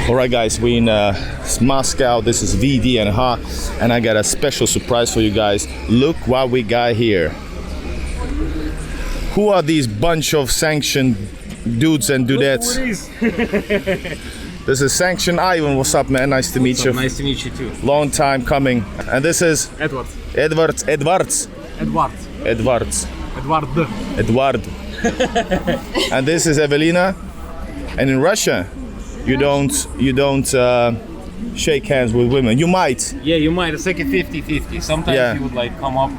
All right, guys, we in Moscow. This is VDNKH, and I got a special surprise for you guys. Look what we got here. Who are these bunch of sanctioned dudes and dudettes? This is Sanctioned Ivan. What's up, man? Nice to meet you. Nice to meet you too. Long time coming. And this is Eduards. Eduards. Eduard. And this is Evelina. And in Russia, you don't shake hands with women. You might. Yeah, you might. It's like a 50-50. Sometimes you would like come up.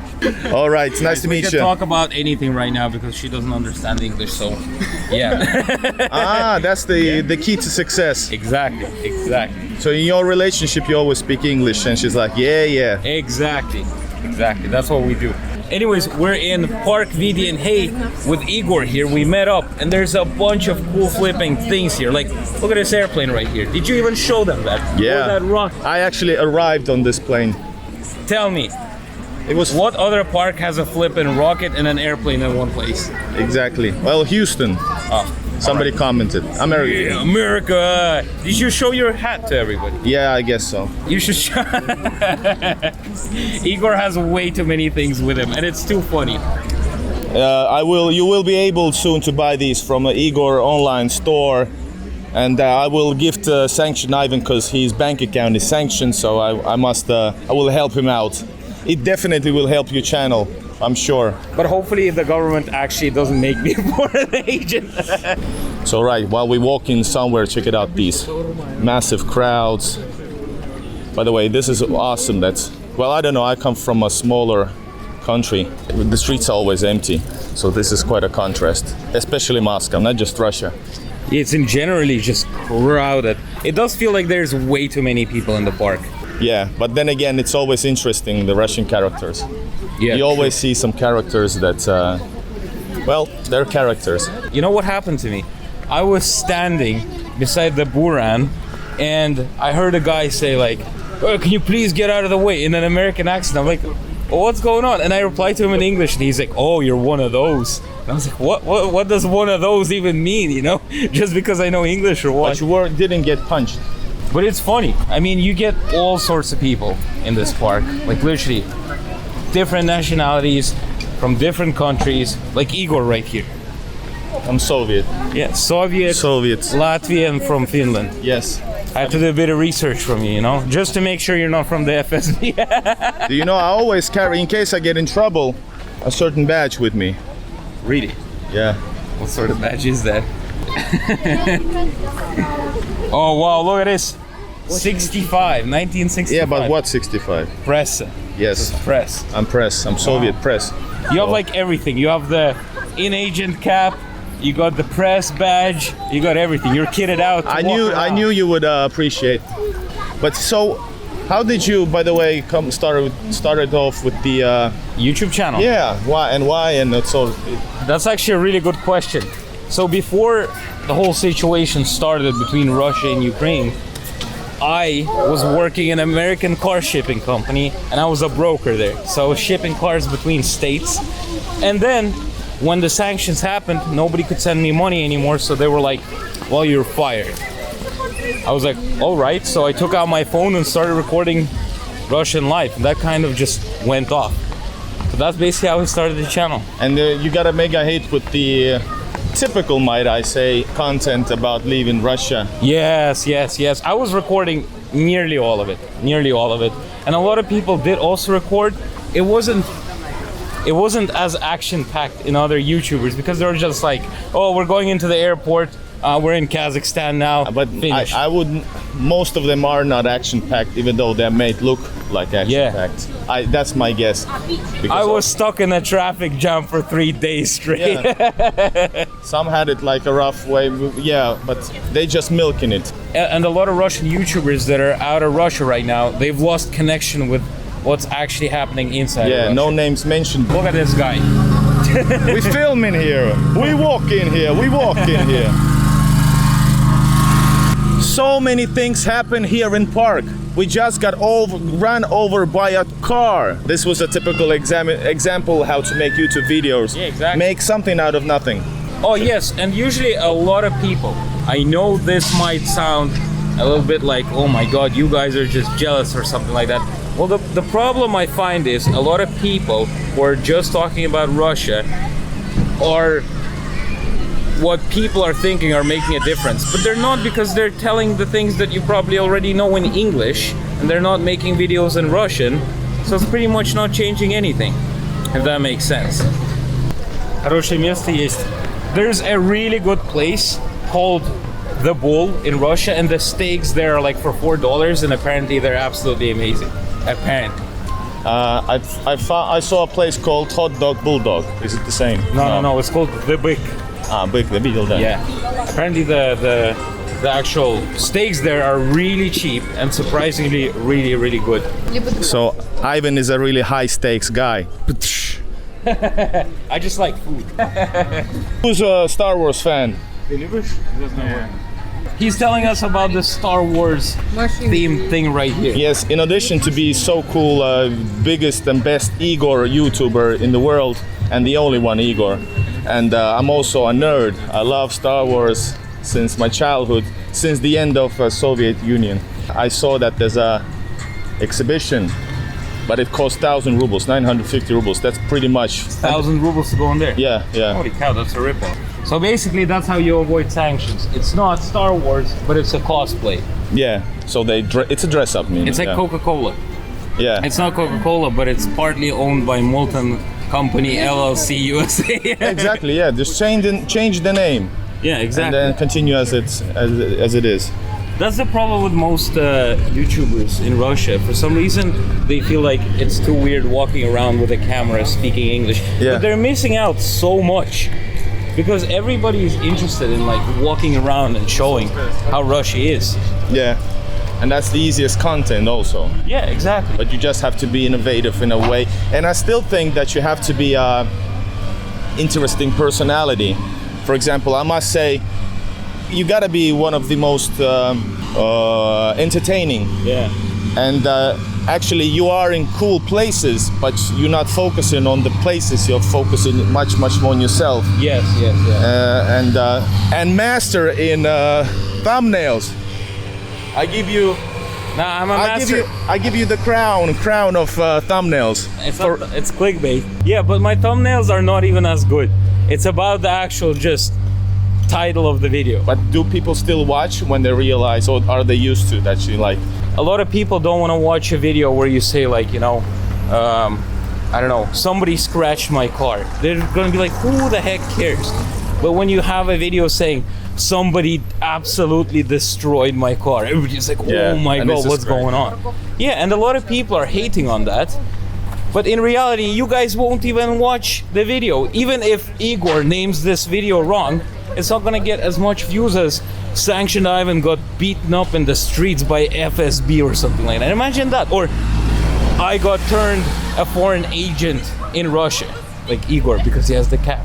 All right, it's nice to meet you. We can talk about anything right now because she doesn't understand English, so yeah. That's the key to success. Exactly. So in your relationship, you always speak English, and she's like, yeah. Exactly. That's what we do. Anyways, we're in Park VDNKH with Igor here. We met up, and there's a bunch of cool flipping things here. Like, look at this airplane right here. Did you even show them that? Yeah. Or that rock? I actually arrived on this plane. Tell me, what other park has a flipping rocket and an airplane in one place? Exactly. Well, Houston. Somebody commented. America. Yeah, America. Did you show your hat to everybody? Yeah, I guess so. You should show. Igor has way too many things with him, and it's too funny. You will be able soon to buy these from an Igor online store, and I will gift Sanctioned Ivan because his bank account is sanctioned. So I will help him out. It definitely will help your channel, I'm sure. But hopefully the government actually doesn't make me a foreign agent. So right, while we walk in somewhere, check it out, these massive crowds. By the way, this is awesome. Well, I don't know, I come from a smaller country. The streets are always empty. So this is quite a contrast, especially Moscow, not just Russia. It's in generally just crowded. It does feel like there's way too many people in the park. Yeah, but then again, it's always interesting, the Russian characters. Yeah, you always see some characters that, well, they're characters. You know what happened to me? I was standing beside the Buran, and I heard a guy say like, "Oh, can you please get out of the way?" in an American accent. I'm like, "Oh, what's going on?" And I replied to him in English, and he's like, "Oh, you're one of those." And I was like, what does one of those even mean, you know? Just because I know English or what? But you didn't get punched. But it's funny. I mean, you get all sorts of people in this park. Like literally different nationalities from different countries. Like Igor right here. I'm Soviet. Yeah, Soviet, Latvian from Finland. Yes. I have to do a bit of research from you, you know? Just to make sure you're not from the FSB. Do you know, I always carry, in case I get in trouble, a certain badge with me. Really? Yeah. What sort of badge is that? Oh wow, look at this. 1965. Yeah, but what 65? Press. Yes. Press. I'm press. I'm Soviet press. You have like everything. You have the in-agent cap. You got the press badge. You got everything. You're kitted out. I knew you would appreciate. But so, how did you, by the way, started off with the YouTube channel? Yeah. Why and that's all. That's actually a really good question. So before the whole situation started between Russia and Ukraine, I was working in an American car shipping company, and I was a broker there. So I was shipping cars between states. And then when the sanctions happened, nobody could send me money anymore. So they were like, well, you're fired. I was like, all right. So I took out my phone and started recording Russian life. And that kind of just went off. So that's basically how I started the channel. And you got a mega hit with the typical, might I say, content about leaving Russia. Yes. I was recording nearly all of it. And a lot of people did also record. It wasn't as action-packed in other YouTubers because they were just like, oh, we're going into the airport. We're in Kazakhstan now. But I wouldn't. Most of them are not action-packed, even though they may look like action-packed. Yeah. That's my guess. I was stuck in a traffic jam for 3 days straight. Yeah. Some had it like a rough way. Yeah, but they just milking it. And a lot of Russian YouTubers that are out of Russia right now, they've lost connection with what's actually happening inside. Yeah, Russia. No names mentioned. Look at this guy. We film in here. We walk in here. So many things happen here in park. We just got run over by a car. This was a typical example how to make YouTube videos. Yeah, exactly. Make something out of nothing. Oh yes, and usually a lot of people, I know this might sound a little bit like, oh my god, you guys are just jealous or something like that. Well, the problem I find is a lot of people who are just talking about Russia are what people are thinking are making a difference, but they're not, because they're telling the things that you probably already know in English, and they're not making videos in Russian, so it's pretty much not changing anything, if that makes sense. Хорошее место есть. There's a really good place called The Bull in Russia, and the steaks there are like for $4, and apparently they're absolutely amazing. Apparently. I saw a place called Hot Dog Bulldog. Is it the same? No, it's called The Big. Big, the Beetle then. Yeah. Apparently the actual steaks there are really cheap and surprisingly really good. So Ivan is a really high stakes guy. I just like food. Who's a Star Wars fan? He's telling us about the Star Wars theme thing right here. Yes, in addition to be so cool, biggest and best Igor YouTuber in the world, and the only one Igor. And I'm also a nerd. I love Star Wars since my childhood, since the end of Soviet Union. I saw that there's a exhibition, but it costs 1,000 rubles, 950 rubles. That's pretty much 1,000 rubles to go in there. Yeah. Holy cow, that's a ripoff. So basically, that's how you avoid sanctions. It's not Star Wars, but it's a cosplay. Yeah. So it's a dress up. It's like Coca-Cola. Yeah. It's not Coca-Cola, but it's partly owned by Molten Company LLC USA. Exactly. Yeah. Just change the name. Yeah, exactly. And then continue as it is. That's the problem with most YouTubers in Russia. For some reason, they feel like it's too weird walking around with a camera speaking English. Yeah. But they're missing out so much, because everybody is interested in like walking around and showing how Russia is. Yeah. And that's the easiest content also. Yeah, exactly. But you just have to be innovative in a way. And I still think that you have to be an interesting personality. For example, I must say, you gotta be one of the most entertaining. Yeah. And actually you are in cool places, but you're not focusing on the places, you're focusing much more on yourself. Yes. And master in thumbnails. I give you I'm a master. I give you the crown of thumbnails. It's clickbait. Yeah, but my thumbnails are not even as good. It's about the actual just title of the video. But do people still watch when they realize, or are they used to that you like? A lot of people don't want to watch a video where you say like, I don't know, somebody scratched my car. They're gonna be like, who the heck cares? But when you have a video saying somebody absolutely destroyed my car, everybody's like, oh my god, what's going on? Yeah, and a lot of people are hating on that. But in reality, you guys won't even watch the video. Even if Igor names this video wrong, it's not gonna get as much views as Sanctioned Ivan got beaten up in the streets by FSB or something like that. Imagine that. Or I got turned a foreign agent in Russia, like Igor, because he has the cap.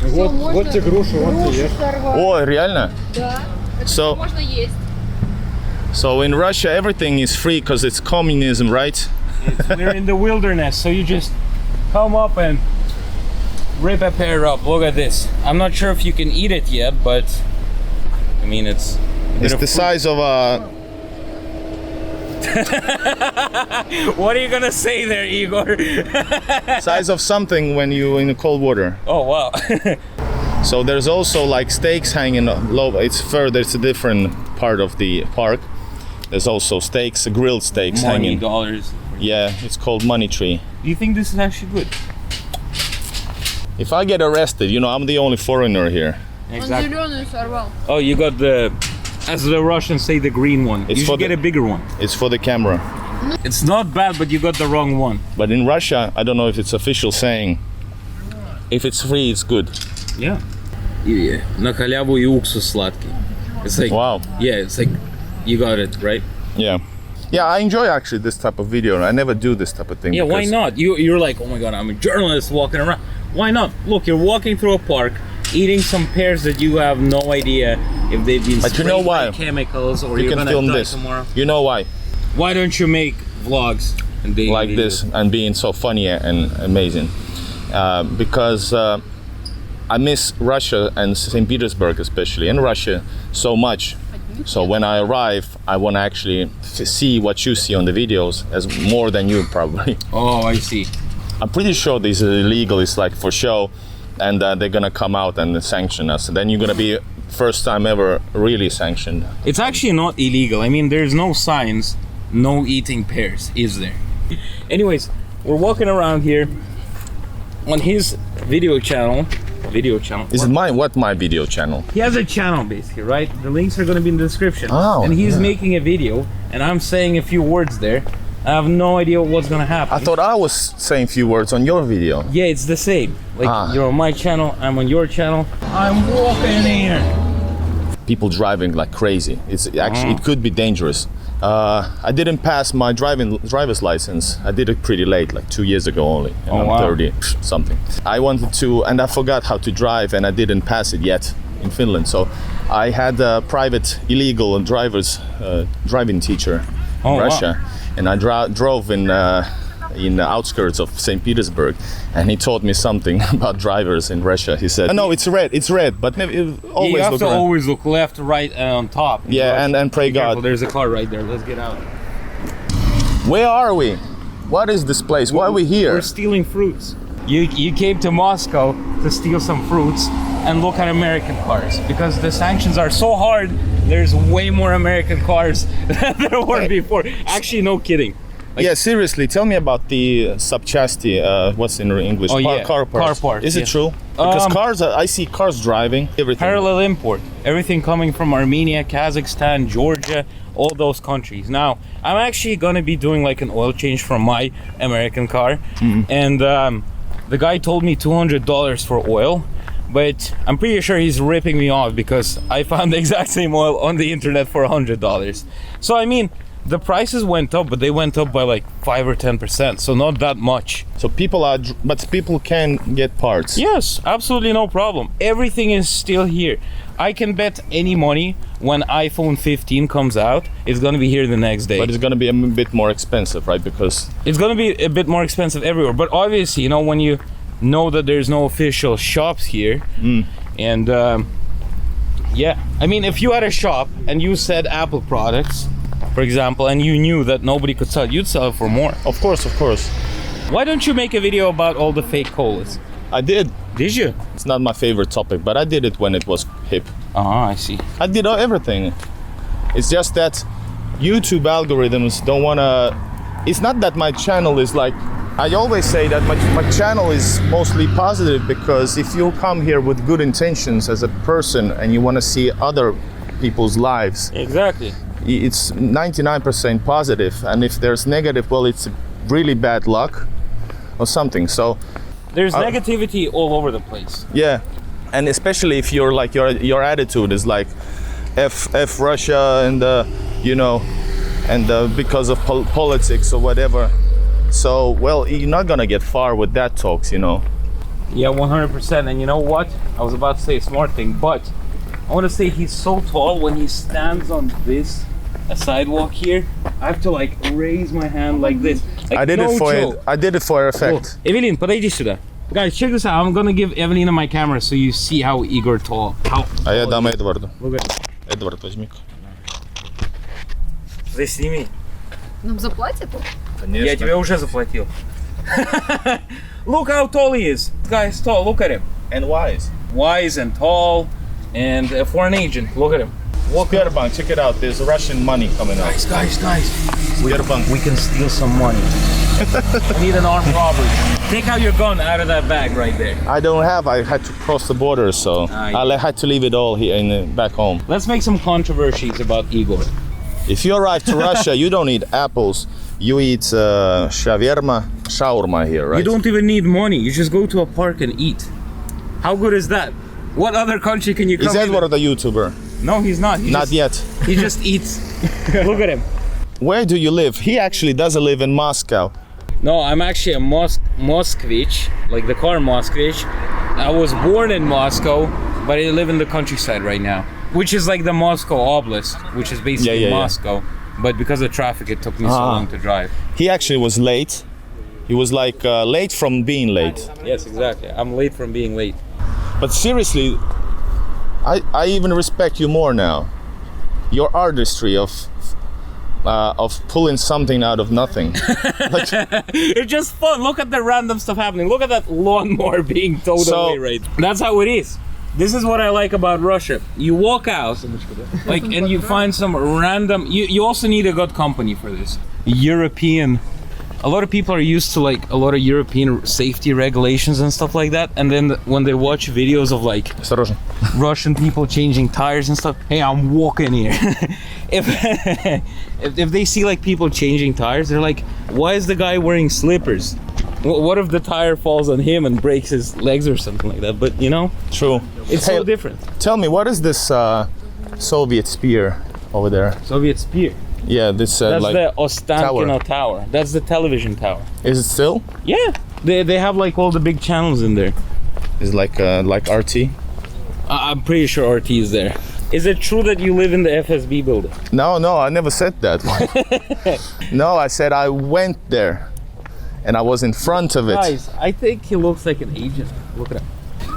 Вот те груши, вот те ешь. Oh, реально? Да. So, Можно есть. so in Russia everything is free because it's communism, right? We're in the wilderness, so you just come up and rip a pear up. Look at this. I'm not sure if you can eat it yet, but I mean it's the size of a... What are you gonna say there, Igor? size of something when you're in the cold water. Oh wow. So there's also like steaks hanging low. It's further, it's a different part of the park. There's also steaks, grilled steaks hanging. $20. Yeah, it's called Money Tree. Do you think this is actually good? If I get arrested, I'm the only foreigner here. Он зеленую сорвал. Oh, you got the, as the Russians say, the green one. It's You for should get a bigger one. It's for the camera. It's not bad, but you got the wrong one. But in Russia, I don't know if it's official saying, if it's free, it's good. Yeah. Yeah. На халяву и уксус сладкий. It's like, Wow. yeah, it's like, you got it, right? Yeah. Yeah, I enjoy actually this type of video. I never do this type of thing. Yeah, why because- not? You're like, oh my god, I'm a journalist walking around. Why not? Look, you're walking through a park, eating some pears that you have no idea if they've been But you sprayed know by why? chemicals or You you're can gonna film die this. tomorrow. You know why? Why don't you make vlogs and daily Like this videos? and being so funny and amazing. Because I miss Russia and St. Petersburg especially, and Russia so much. So when I arrive, I want to actually see what you see on the videos as more than you probably. Oh, I see. I'm pretty sure this is illegal. It's like for show, and they're gonna come out and sanction us. And then you're gonna be first time ever really sanctioned. It's actually not illegal. I mean, there's no signs, no eating pears, is there? Anyways, we're walking around here on his video channel. Is it my video channel? He has a channel basically, right? The links are gonna be in the description. Oh, and he's yeah. making a video, and I'm saying a few words there. I have no idea what's gonna happen. I thought I was saying few words on your video. Yeah, it's the same. Like you're on my channel, I'm on your channel. I'm walking here. People driving like crazy. It's actually it could be dangerous. I didn't pass my driver's license. I did it pretty late, like 2 years ago only, and I'm wow. 30 something. I wanted to, and I forgot how to drive, and I didn't pass it yet in Finland. So I had a private illegal driving teacher in Russia, and I drove in the outskirts of St. Petersburg, and he taught me something about drivers in Russia. He said, "No, it's red, but always you have look to around." always look left, right, and on top. Yeah, and pray God. Careful, there's a car right there. Let's get out. Where are we? What is this place? Why are we here? We're stealing fruits. You came to Moscow to steal some fruits and look at American cars because the sanctions are so hard. There's way more American cars than there were before. Actually, no kidding. Like, yeah, seriously, tell me about the subchasti, what's in English? Car parts. Car parts. Is it true? Because cars, I see cars driving, everything. Parallel import. Everything coming from Armenia, Kazakhstan, Georgia, all those countries. Now, I'm actually gonna be doing like an oil change from my American car. And the guy told me $200 for oil, but I'm pretty sure he's ripping me off because I found the exact same oil on the internet for $100. So I mean, the prices went up, but they went up by like 5 or 10%, so not that much. So people can get parts. Yes, absolutely no problem. Everything is still here. I can bet any money when iPhone 15 comes out, it's gonna be here the next day. But it's gonna be a bit more expensive, right? Because it's gonna be a bit more expensive everywhere. But obviously, you know, when you know that there's no official shops here, and yeah, I mean, if you had a shop and you said Apple products, for example, and you knew that nobody could sell it, you'd sell it for more. Of course. Why don't you make a video about all the fake colas? I did. Did you? It's not my favorite topic, but I did it when it was hip. I see. I did everything. It's just that YouTube algorithms don't wanna. It's not that my channel is like. I always say that my channel is mostly positive because if you come here with good intentions as a person and you want to see other people's lives, Exactly. it's 99% positive, and if there's negative, well, it's really bad luck or something. So there's negativity all over the place. yeah, and especially if you're like your attitude is like f Russia and you know, and because of politics or whatever. So well, you're not gonna get far with that talks, you know. Yeah, 100%. And you know what? I was about to say a smart thing, but I want to say he's so tall when he stands on this a sidewalk here. I have to like raise my hand like this. Like, I did no it for joke. it. I did it for effect. Oh, Evelyn, подойди сюда. Guys, check this out. I'm gonna give Evelyn my camera so you see how Igor tall. А я дам Эдварду. Look at Эдвард, возьми. Ты сними. Нам заплатят? Я тебе уже заплатил. Look how tall he is. This guy is tall. Look at him. And wise. Wise and tall, and a foreign agent. Look at him. Sberbank, check it out. There's Russian money coming out. Guys. Sberbank. We can steal some money. I need an armed robbery. Take out your gun out of that bag right there. I don't have. I had to cross the border, so I had to leave it all here back home. Let's make some controversies about Igor. If you arrive to Russia, you don't eat apples. You eat shawarma here, right? You don't even need money. You just go to a park and eat. How good is that? What other country can you come Is Edward a YouTuber? No, he's not. Not yet. He just eats. Look at him. Where do you live? He actually doesn't live in Moscow. No, I'm actually a Moskvich, like the car Moskvich. I was born in Moscow, but I live in the countryside right now, which is like the Moscow Oblast, which is basically Moscow. But because of traffic, it took me so long to drive. He actually was late. He was like late from being late. Yes, exactly. I'm late from being late. But seriously, I even respect you more now. Your artistry of of pulling something out of nothing. It's just fun. Look at the random stuff happening. Look at that lawnmower being towed away right. That's how it is. This is what I like about Russia. You walk out, like, and you find some random. You also need a good company for this. European. A lot of people are used to like a lot of European safety regulations and stuff like that. And then when they watch videos of like Russian people changing tires and stuff, hey, I'm walking here. if they see like people changing tires, they're like, why is the guy wearing slippers? What if the tire falls on him and breaks his legs or something like that? But you know, true. It's so different. Tell me, what is this Soviet spear over there? Soviet spear. Yeah, this that's like the Ostankino tower. That's the television tower. Is it still? Yeah, they have like all the big channels in there. Is like RT? I'm pretty sure RT is there. Is it true that you live in the FSB building? No, I never said that. No, I said I went there, and I was in front of it. Guys, I think he looks like an agent. Look at him.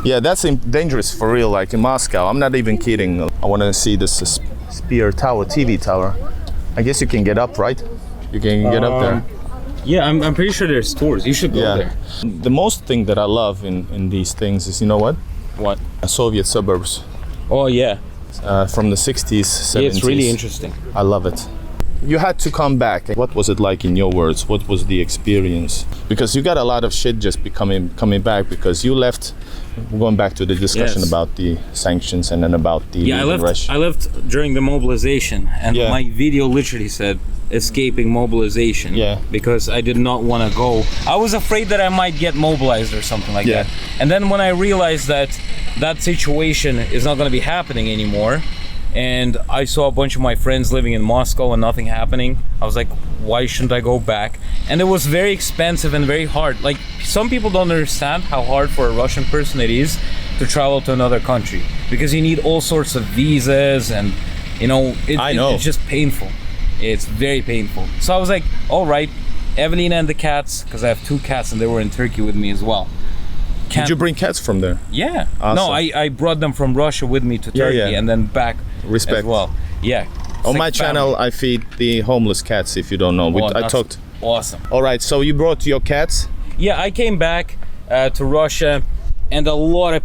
Yeah, that's dangerous for real. Like in Moscow, I'm not even kidding. I want to see this spear tower, TV tower. I guess you can get up, right? You can get up there. Yeah, I'm pretty sure there's tours. You should go there. The most thing that I love in these things is, you know what? What? Soviet suburbs. Oh yeah. From the 60s, 70s. Yeah, it's really interesting. I love it. You had to come back. What was it like in your words? What was the experience? Because you got a lot of shit just coming back because you left. Going back to the discussion about the sanctions and then about the I left during the mobilization, and my video literally said escaping mobilization. Yeah. Because I did not want to go. I was afraid that I might get mobilized or something like that. And then when I realized that that situation is not going to be happening anymore, and I saw a bunch of my friends living in Moscow and nothing happening, I was like, why shouldn't I go back? And it was very expensive and very hard. Like, some people don't understand how hard for a Russian person it is to travel to another country, because you need all sorts of visas, and you know, it's just painful. It's very painful. So I was like, all right, Evelina and the cats, because I have 2 cats and they were in Turkey with me as well. Did you bring cats from there? Yeah. Awesome. No, I brought them from Russia with me to Turkey and then back. Respect. As well. Yeah. On my channel, I feed the homeless cats, if you don't know. I talked. Awesome. All right, so you brought your cats? Yeah, I came back to Russia, and a lot of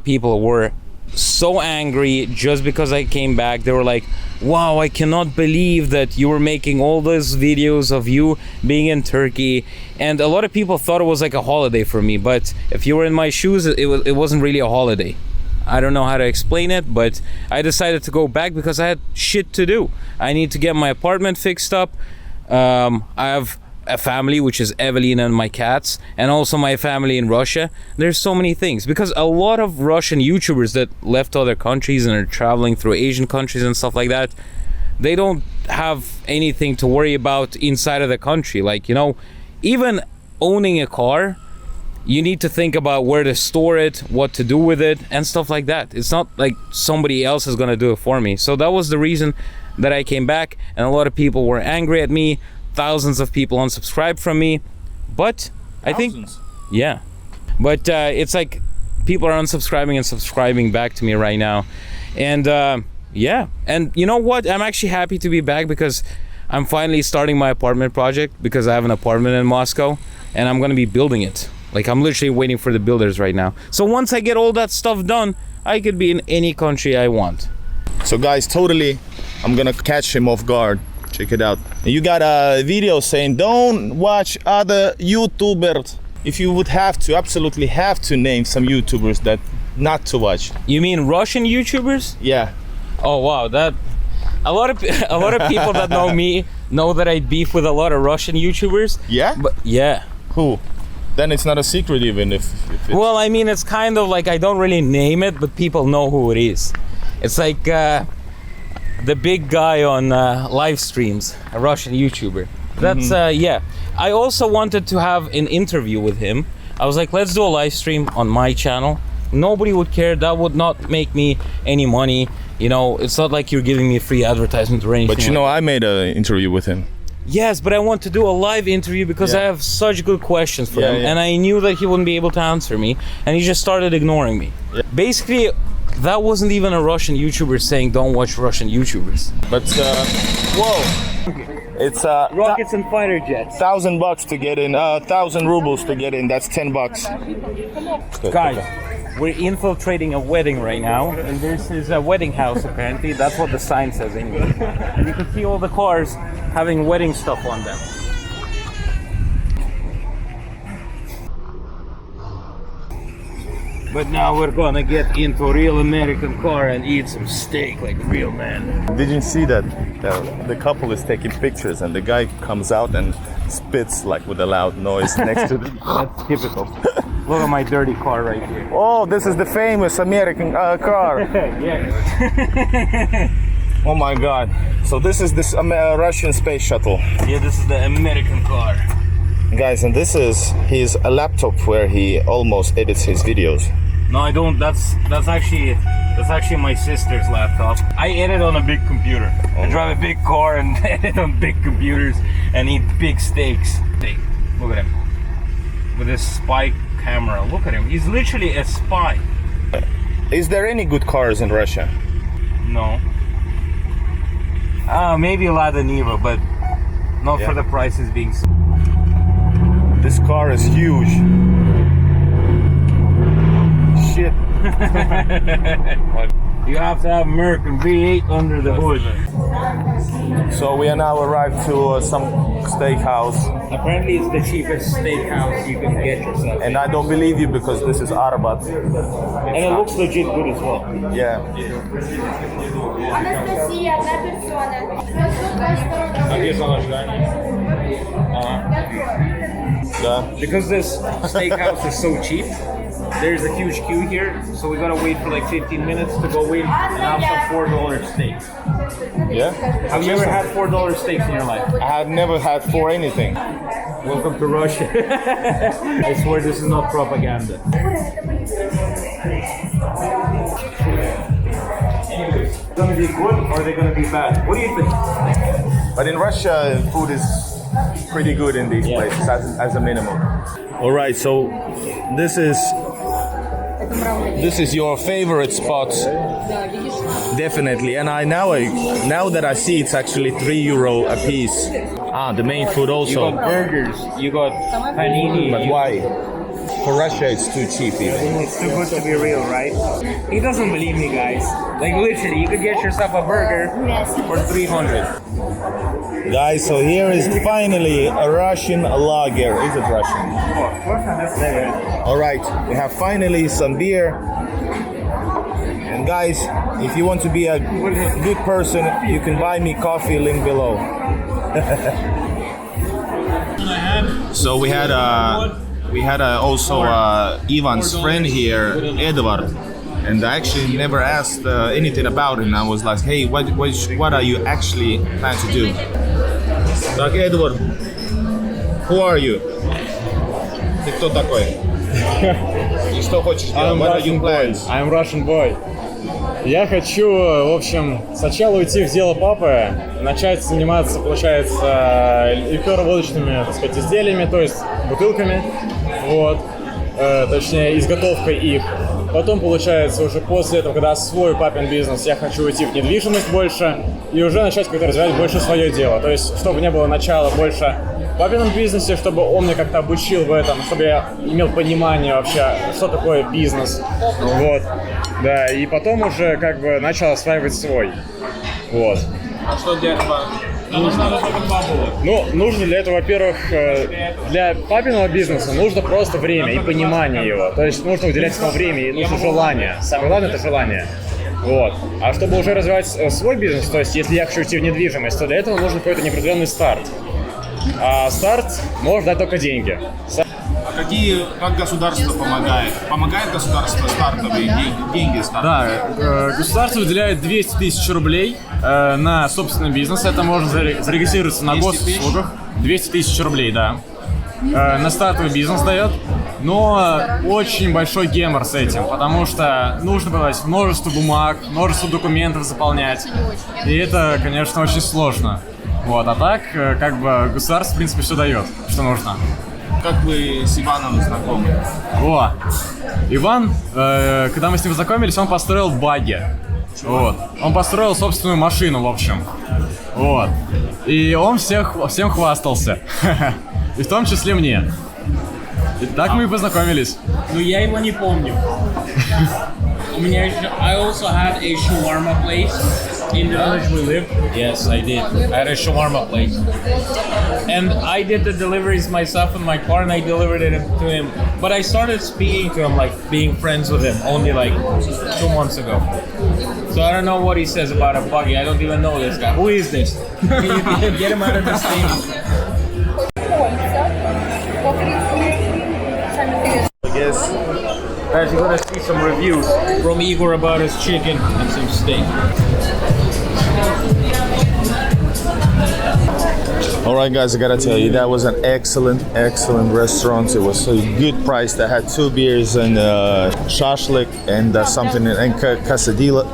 people were so angry just because I came back. They were like, wow, I cannot believe that you were making all those videos of you being in Turkey. And a lot of people thought it was like a holiday for me, but if you were in my shoes, it wasn't really a holiday. I don't know how to explain it, but I decided to go back because I had shit to do. I need to get my apartment fixed up. I have a family, which is Evelina and my cats, and also my family in Russia. There's so many things, because a lot of Russian YouTubers that left other countries and are traveling through Asian countries and stuff like that, they don't have anything to worry about inside of the country. Like, you know, even owning a car, you need to think about where to store it, what to do with it, and stuff like that. It's not like somebody else is gonna do it for me. So that was the reason that I came back, and a lot of people were angry at me. Thousands of people unsubscribed from me, but I think, yeah, but it's like people are unsubscribing and subscribing back to me right now, and yeah, and you know what? I'm actually happy to be back because I'm finally starting my apartment project, because I have an apartment in Moscow and I'm gonna be building it. Like, I'm literally waiting for the builders right now. So once I get all that stuff done, I could be in any country I want. So guys, totally, I'm gonna catch him off guard. Check it out. You got a video saying don't watch other YouTubers. If you would have to, absolutely have to name some YouTubers that not to watch. You mean Russian YouTubers? Yeah. Oh wow, that a lot of people that know me know that I beef with a lot of Russian YouTubers. Yeah? But yeah. Who? Then it's not a secret even if it's... Well, I mean, it's kind of like I don't really name it, but people know who it is. It's like the big guy on live streams, a Russian YouTuber. That's yeah. I also wanted to have an interview with him. I was like, let's do a live stream on my channel. Nobody would care. That would not make me any money. You know, it's not like you're giving me free advertisement or anything. But you know, I made an interview with him. Yes, but I want to do a live interview because I have such good questions for him, and I knew that he wouldn't be able to answer me, and he just started ignoring me. Basically, That wasn't even a Russian YouTuber saying don't watch Russian YouTubers. But whoa, it's Rockets and fighter jets. $1,000 to get in, 1,000 rubles to get in. That's $10. Guys, we're infiltrating a wedding right now, and this is a wedding house apparently. That's what the sign says anyway. And you can see all the cars having wedding stuff on them. But now we're gonna get into a real American car and eat some steak like a real man. Did you see that? The couple is taking pictures and the guy comes out and spits like with a loud noise next to them. That's typical. Look at my dirty car right here. Oh, this is the famous American car. Yeah. Oh my God. So this is this Russian space shuttle. Yeah, this is the American car. Guys, and this is his laptop where he almost edits his videos. No, I don't. That's actually my sister's laptop. I edit on a big computer. I drive a big car and edit on big computers and eat big steaks. Look at him with his spy camera. Look at him. He's literally a spy. Is there any good cars in Russia? No. Maybe Lada Niva, but not for the prices being. This car is huge. Shit. You have to have American V8 under the hood. So we are now arrived to some steakhouse. Apparently it's the cheapest steakhouse you can get yourself. And I don't believe you because this is Arbat. And it looks legit good as well. Yeah. Анастасия, одна персона. Because this steakhouse is so cheap, there's a huge queue here, so we gotta wait for like 15 minutes to go in and have some $4 steaks. Yeah? Have you ever had $4 steaks in your life? I have never had for anything. Welcome to Russia. I swear this is not propaganda. Gonna be good or are they gonna be bad? What do you think? But in Russia, food is pretty good in these places as a minimum. All right, so this is your favorite spot, definitely. And now that I see it's actually €3 a piece. The main food also. You got burgers, you got panini. But why? For Russia, it's too cheap. Even. It's too good to be real, right? He doesn't believe me, guys. Like literally, you could get yourself a burger for 300. Guys, so here is finally a Russian lager. Is it Russian? All right, we have finally some beer. And guys, if you want to be a good person, you can buy me coffee, link below. So we had also Ivan's friend here, Eduards. And I actually never asked anything about him. I was like, hey, what are you actually planning to do? Так, Edward, who are you? Ты кто такой? И что хочешь делать? What are your plans? I'm Russian boy. Я хочу, в общем, сначала уйти в дело папы, начать заниматься, получается, ликеро-водочными, так сказать, изделиями, то есть бутылками, вот, точнее, изготовкой их. Потом, получается, уже после этого, когда освою папин бизнес, я хочу уйти в недвижимость больше и уже начать как-то развивать больше свое дело. То есть, чтобы не было начала больше в папином бизнесе, чтобы он меня как-то обучил в этом, чтобы я имел понимание вообще, что такое бизнес. Вот. Да, и потом уже как бы начал осваивать свой. Вот. А что для этого? Нужно папу. Ну, нужно для этого, во-первых, для папиного бизнеса нужно просто время и понимание его. То есть нужно уделять ему время и нужно желание. Самое главное – это желание. Вот. А чтобы уже развивать свой бизнес, то есть если я хочу идти в недвижимость, то для этого нужен какой-то неопределенный старт. А старт может дать только деньги. Как государство помогает? Помогает государство стартовые деньги стартовые? Да, государство выделяет 200 тысяч рублей на собственный бизнес. Это можно зарегистрироваться на госуслугах. 200 тысяч рублей, да. На стартовый бизнес дает. Но очень большой гемор с этим, потому что нужно подать множество бумаг, множество документов заполнять. И это, конечно, очень сложно. Вот, а так, как бы, государство, в принципе, все дает, что нужно. Как вы с Иваном знакомы? О, Иван, когда мы с ним знакомились, он построил багги. Вот. Он построил собственную машину, в общем. Вот. И он всем хвастался. И в том числе мне. И так мы и познакомились. Ну я его не помню. У меня еще... I also had a shawarma place in the village we lived. Yes, I did. I had a shawarma place. And I did the deliveries myself in my car and I delivered it to him. But I started speaking to him, like being friends with him, only like 2 months ago. So I don't know what he says about a buggy. I don't even know this guy. Who is this? Can you get him out of this thing? I guess. Guys, you're gonna see some reviews from Igor about his chicken and some steak. All right, guys, I gotta tell you, that was an excellent restaurant. It was a good price. They had 2 beers and shashlik and something and quesadilla.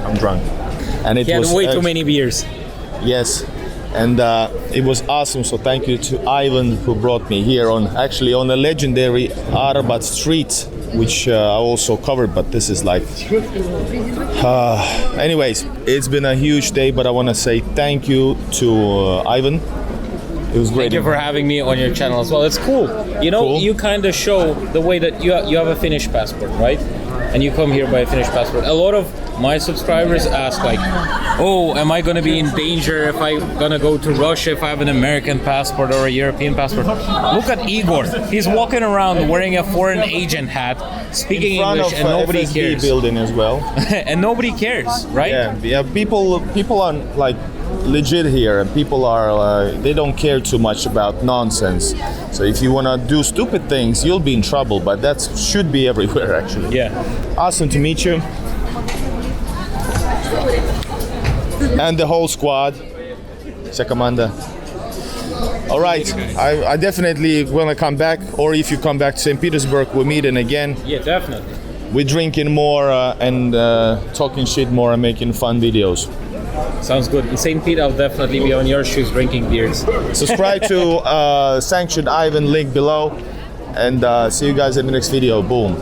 I'm drunk. And it He had was way too many beers. Yes, and it was awesome. So thank you to Ivan who brought me here on a legendary Arbat street, which I also covered. But this is like, anyways, it's been a huge day. But I want to say thank you to Ivan. It was great. Thank you for having me on your channel as well. It's cool. You know, Cool. you kind of show the way that you have a Finnish passport, right? And you come here by a Finnish passport. A lot of my subscribers ask like, oh, am I gonna be in danger if I'm gonna go to Russia if I have an American passport or a European passport? Look at Igor. He's walking around wearing a foreign agent hat, speaking In front English, of and nobody FSB cares. building as well. And nobody cares, right? Yeah. People are like legit here, and people are they don't care too much about nonsense. So if you wanna do stupid things, you'll be in trouble. But that should be everywhere, actually. Yeah. Awesome to meet you. And the whole squad. Вся команда. All right, I definitely wanna come back, or if you come back to St. Petersburg, we're meeting again. Yeah, definitely. We're drinking more and talking shit more and making fun videos. Sounds good. In St. Pete, I'll definitely be on your shoes drinking beers. Subscribe to Sanctioned Ivan, link below, and see you guys in the next video. Boom.